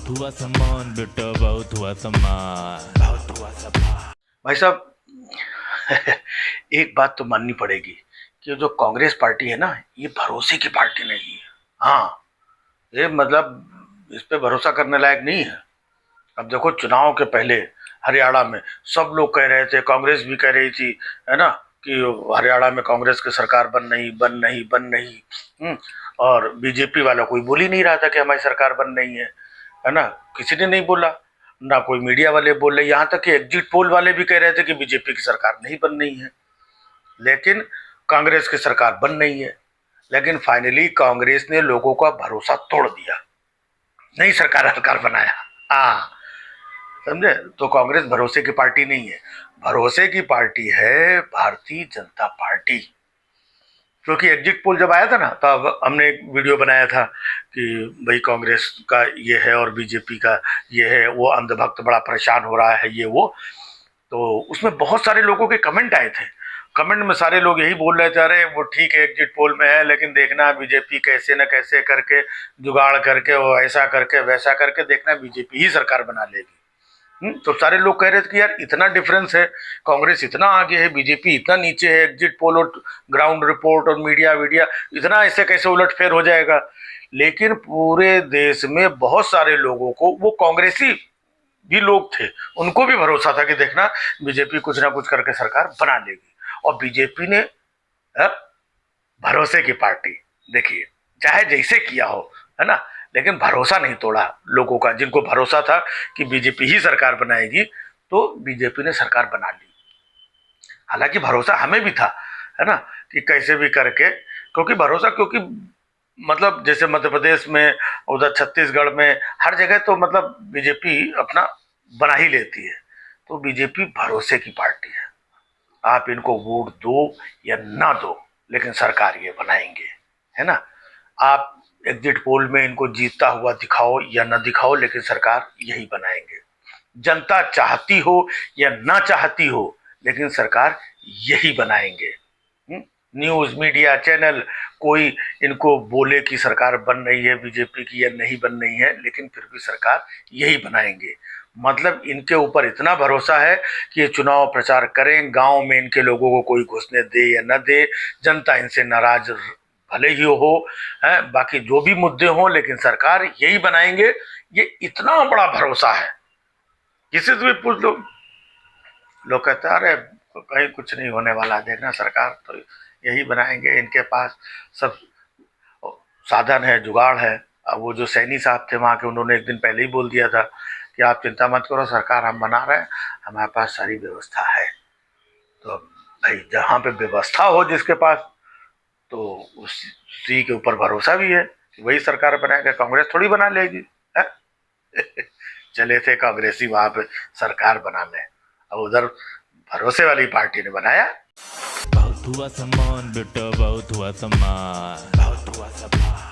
बहुत हुआ सम्मान बेटा, बहुत हुआ सम्मान, बहुत हुआ सम्मान। भाई साहब एक बात तो माननी पड़ेगी कि जो कांग्रेस पार्टी है ना, ये भरोसे की पार्टी नहीं है। हाँ, ये मतलब इस पे भरोसा करने लायक नहीं है। अब देखो, चुनाव के पहले हरियाणा में सब लोग कह रहे थे, कांग्रेस भी कह रही थी, है ना, कि हरियाणा में कांग्रेस की सरकार बन नहीं। और बीजेपी वाला कोई बोल ही नहीं रहा था कि हमारी सरकार बन नहीं है ना। किसी ने नहीं बोला, ना कोई मीडिया वाले बोल रहे, यहाँ तक कि एग्जिट पोल वाले भी कह रहे थे कि बीजेपी की सरकार नहीं बन रही है, लेकिन कांग्रेस की सरकार बन रही है। लेकिन फाइनली कांग्रेस ने लोगों का भरोसा तोड़ दिया, नई सरकार बनाया। हाँ, समझे? तो कांग्रेस भरोसे की पार्टी नहीं है, भरोसे की पार्टी है भारतीय जनता पार्टी। क्योंकि एग्जिट पोल जब आया था ना, तब हमने एक वीडियो बनाया था कि भाई कांग्रेस का ये है और बीजेपी का ये है, वो अंधभक्त बड़ा परेशान हो रहा है, ये वो। तो उसमें बहुत सारे लोगों के कमेंट आए थे। कमेंट में सारे लोग यही बोल रहे थे, अरे वो ठीक है एग्जिट पोल में है, लेकिन देखना बीजेपी कैसे न कैसे करके जुगाड़ करके, वो ऐसा करके वैसा करके, देखना बीजेपी ही सरकार बना लेगी। तो सारे लोग कह रहे थे कि यार इतना डिफरेंस है, कांग्रेस इतना आगे है, बीजेपी इतना नीचे है, एग्जिट पोल और ग्राउंड रिपोर्ट और मीडिया वीडिया इतना ऐसे कैसे उलटफेर हो जाएगा। लेकिन पूरे देश में बहुत सारे लोगों को, वो कांग्रेसी भी लोग थे, उनको भी भरोसा था कि देखना बीजेपी कुछ ना कुछ करके सरकार बना लेगी। और बीजेपी ने भरोसे की पार्टी, देखिए, चाहे जैसे किया हो, है ना, लेकिन भरोसा नहीं तोड़ा लोगों का। जिनको भरोसा था कि बीजेपी ही सरकार बनाएगी, तो बीजेपी ने सरकार बना ली। हालांकि भरोसा हमें भी था, है ना, कि कैसे भी करके, क्योंकि भरोसा, क्योंकि मतलब जैसे मध्य प्रदेश में, उधर छत्तीसगढ़ में, हर जगह तो मतलब बीजेपी अपना बना ही लेती है। तो बीजेपी भरोसे की पार्टी है, आप इनको वोट दो या ना दो, लेकिन सरकार ये बनाएंगे, है ना। आप एग्जिट पोल में इनको जीतता हुआ दिखाओ या ना दिखाओ, लेकिन सरकार यही बनाएंगे। जनता चाहती हो या ना चाहती हो, लेकिन सरकार यही बनाएंगे। न्यूज मीडिया चैनल कोई इनको बोले कि सरकार बन रही है बीजेपी की या नहीं बन रही है, लेकिन फिर भी सरकार यही बनाएंगे। मतलब इनके ऊपर इतना भरोसा है कि ये चुनाव प्रचार करें, गांव में इनके लोगों को कोई घुसने दे या न दे, जनता इनसे नाराज भले ही हो, है, बाकी जो भी मुद्दे हों, लेकिन सरकार यही बनाएंगे। ये इतना बड़ा भरोसा है। किसी से भी पूछ लो, लोग कहते हैं अरे कहीं कुछ नहीं होने वाला, देखना सरकार तो यही बनाएंगे, इनके पास सब साधन है, जुगाड़ है। अब वो जो सैनी साहब थे वहाँ के, उन्होंने एक दिन पहले ही बोल दिया था कि आप चिंता मत करो, सरकार हम बना रहे हैं, हमारे पास सारी व्यवस्था है। तो भाई जहाँ पे व्यवस्था हो जिसके पास, तो उसी के ऊपर भरोसा भी है कि वही सरकार बनाएगा, कांग्रेस थोड़ी बना लेगी, है? चले थे कांग्रेसी वहां पे सरकार बनाने, अब उधर भरोसे वाली पार्टी ने बनाया। बहुत हुआ सम्मान बेटा, बहुत हुआ सम्मान, बहुत हुआ सम्मान।